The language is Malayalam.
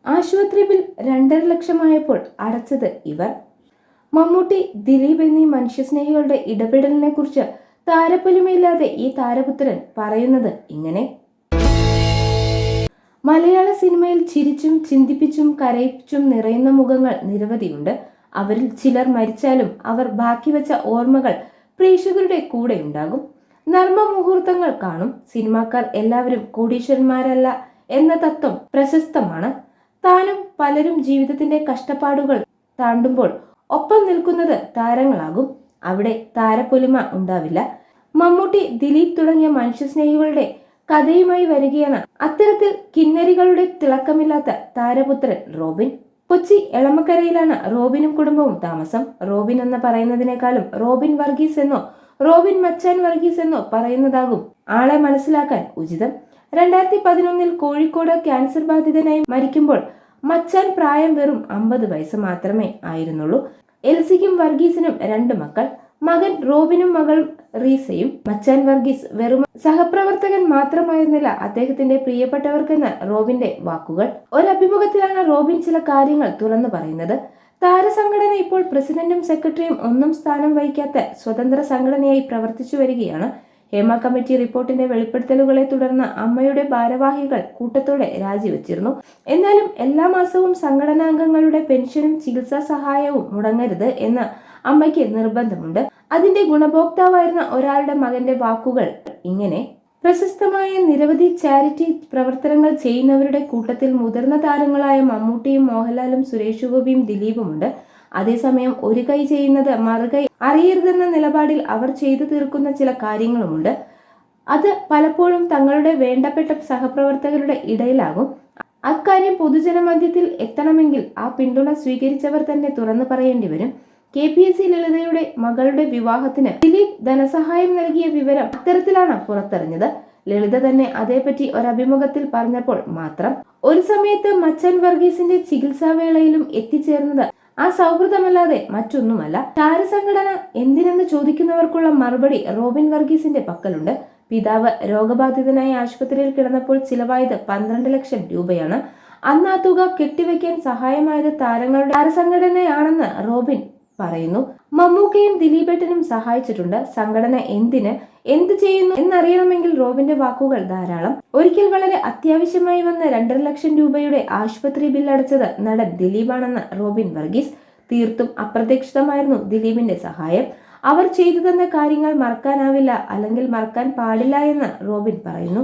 ആശുപത്രി ബിൽ 2.5 ലക്ഷമായപ്പോൾ അടച്ചത് ഇവർ. മമ്മൂട്ടി, ദിലീപ് എന്നീ മനുഷ്യസ്നേഹികളുടെ ഇടപെടലിനെ കുറിച്ച് താരപ്പൊലിമയില്ലാതെ ഈ താരപുത്രൻ പറയുന്നത് ഇങ്ങനെ: മലയാള സിനിമയിൽ ചിരിച്ചും ചിന്തിപ്പിച്ചും കരയിപ്പിച്ചും നിറയുന്ന മുഖങ്ങൾ നിരവധിയുണ്ട്. അവരിൽ ചിലർ മരിച്ചാലും അവർ ബാക്കി വെച്ച ഓർമ്മകൾ പ്രേക്ഷകരുടെ കൂടെ ഉണ്ടാകും. നർമ്മ മുഹൂർത്തങ്ങൾ കാണും. സിനിമാക്കാർ എല്ലാവരും കോടീശ്വരന്മാരല്ല എന്ന തത്വം പ്രശസ്തമാണ്. താനും പലരും ജീവിതത്തിന്റെ കഷ്ടപ്പാടുകൾ താണ്ടുമ്പോൾ ഒപ്പം നിൽക്കുന്നത് താരങ്ങളാകും. അവിടെ താരപ്പൊലിമ ഉണ്ടാവില്ല. മമ്മൂട്ടി, ദിലീപ് തുടങ്ങിയ മനുഷ്യസ്നേഹികളുടെ കഥയുമായി വരികയാണ് അത്തരത്തിൽ കിന്നരികളുടെ തിളക്കമില്ലാത്ത താരപുത്രൻ റോബിൻ. കൊച്ചി എളമക്കരയിലാണ് റോബിനും കുടുംബവും താമസം. റോബിൻ എന്ന് പറയുന്നതിനേക്കാളും റോബിൻ വർഗീസ് എന്നോ റോബിൻ മച്ചാൻ വർഗീസ് എന്നോ പറയുന്നതാകും ആളെ മനസ്സിലാക്കാൻ ഉചിതം. 2011 കോഴിക്കോട് ക്യാൻസർ ബാധിതനായി മരിക്കുമ്പോൾ മച്ചാൻ പ്രായം വെറും 50 വയസ്സ് മാത്രമേ ആയിരുന്നുള്ളൂ. എൽസിക്കും വർഗീസിനും 2 മക്കൾ. മകൻ റോബിനും മകൾ റീസയും. മച്ചാൻ വർഗീസ് വെറും സഹപ്രവർത്തകൻ മാത്രമായിരുന്നില്ല അദ്ദേഹത്തിന്റെ പ്രിയപ്പെട്ടവർക്കെന്ന് റോബിന്റെ വാക്കുകൾ. ഒരഭിമുഖത്തിലാണ് റോബിൻ ചില കാര്യങ്ങൾ തുറന്നു പറയുന്നത്. താരസംഘടന ഇപ്പോൾ പ്രസിഡന്റും സെക്രട്ടറിയും ഒന്നും സ്ഥാനം വഹിക്കാത്ത സ്വതന്ത്ര സംഘടനയായി പ്രവർത്തിച്ചു വരികയാണ്. ഹേമ കമ്മിറ്റി റിപ്പോർട്ടിന്റെ വെളിപ്പെടുത്തലുകളെ തുടർന്ന് അമ്മയുടെ ഭാരവാഹികൾ കൂട്ടത്തോടെ രാജിവെച്ചിരുന്നു. എന്നാലും എല്ലാ മാസവും സംഘടനാംഗങ്ങളുടെ പെൻഷനും ചികിത്സാ സഹായവും മുടങ്ങരുത് എന്ന് അമ്മയ്ക്ക് നിർബന്ധമുണ്ട്. അതിന്റെ ഗുണഭോക്താവായിരുന്ന ഒരാളുടെ മകന്റെ വാക്കുകൾ ഇങ്ങനെ: പ്രശസ്തമായ നിരവധി ചാരിറ്റി പ്രവർത്തനങ്ങൾ ചെയ്യുന്നവരുടെ കൂട്ടത്തിൽ മുതിർന്ന താരങ്ങളായ മമ്മൂട്ടിയും മോഹൻലാലും സുരേഷ് ഗോപിയും ദിലീപുമുണ്ട്. അതേസമയം ഒരു കൈ ചെയ്യുന്നത് മറുകൈ അറിയരുതെന്ന നിലപാടിൽ അവർ ചെയ്തു തീർക്കുന്ന ചില കാര്യങ്ങളുമുണ്ട്. അത് പലപ്പോഴും തങ്ങളുടെ വേണ്ടപ്പെട്ട സഹപ്രവർത്തകരുടെ ഇടയിലാകും. അക്കാര്യം പൊതുജനമധ്യത്തിൽ എത്തണമെങ്കിൽ ആ പിന്തുണ സ്വീകരിച്ചവർ തന്നെ തുറന്നു പറയേണ്ടി വരും. KPSC ലളിതയുടെ മകളുടെ വിവാഹത്തിന് ദിലീപ് ധനസഹായം നൽകിയ വിവരം അത്തരത്തിലാണ് പുറത്തറിഞ്ഞത്. ലളിത തന്നെ അതേപറ്റി ഒരഭിമുഖത്തിൽ പറഞ്ഞപ്പോൾ മാത്രം. ഒരു സമയത്ത് മച്ചാൻ വർഗീസിന്റെ ചികിത്സാവേളയിലും എത്തിച്ചേർന്നത് ആ സൗഹൃദമല്ലാതെ മറ്റൊന്നുമല്ല. താരസംഘടന എന്തിനെന്ന് ചോദിക്കുന്നവർക്കുള്ള മറുപടി റോബിൻ വർഗീസിന്റെ പക്കലുണ്ട്. പിതാവ് രോഗബാധിതനായി ആശുപത്രിയിൽ കിടന്നപ്പോൾ ചിലവായത് 12 ലക്ഷം രൂപയാണ്. അന്ന് ആ തുക കെട്ടിവെക്കാൻ സഹായമായത് താരസംഘടനയാണെന്ന് റോബിൻ പറയുന്നു. മമ്മൂക്കയും ദിലീപേട്ടനും സഹായിച്ചിട്ടുണ്ട്. സംഘടന എന്ത് ചെയ്യുന്നു എന്നറിയണമെങ്കിൽ റോബിന്റെ വാക്കുകൾ ധാരാളം. ഒരിക്കൽ വളരെ അത്യാവശ്യമായി വന്ന 2.5 ലക്ഷം രൂപയുടെ ആശുപത്രി ബിൽ അടച്ചത് നടൻ ദിലീപാണെന്ന് റോബിൻ വർഗീസ്. തീർത്തും അപ്രതീക്ഷിതമായിരുന്നു ദിലീപിന്റെ സഹായം. അവർ ചെയ്തു തന്ന കാര്യങ്ങൾ മറക്കാനാവില്ല, അല്ലെങ്കിൽ മറക്കാൻ പാടില്ല എന്ന് റോബിൻ പറയുന്നു.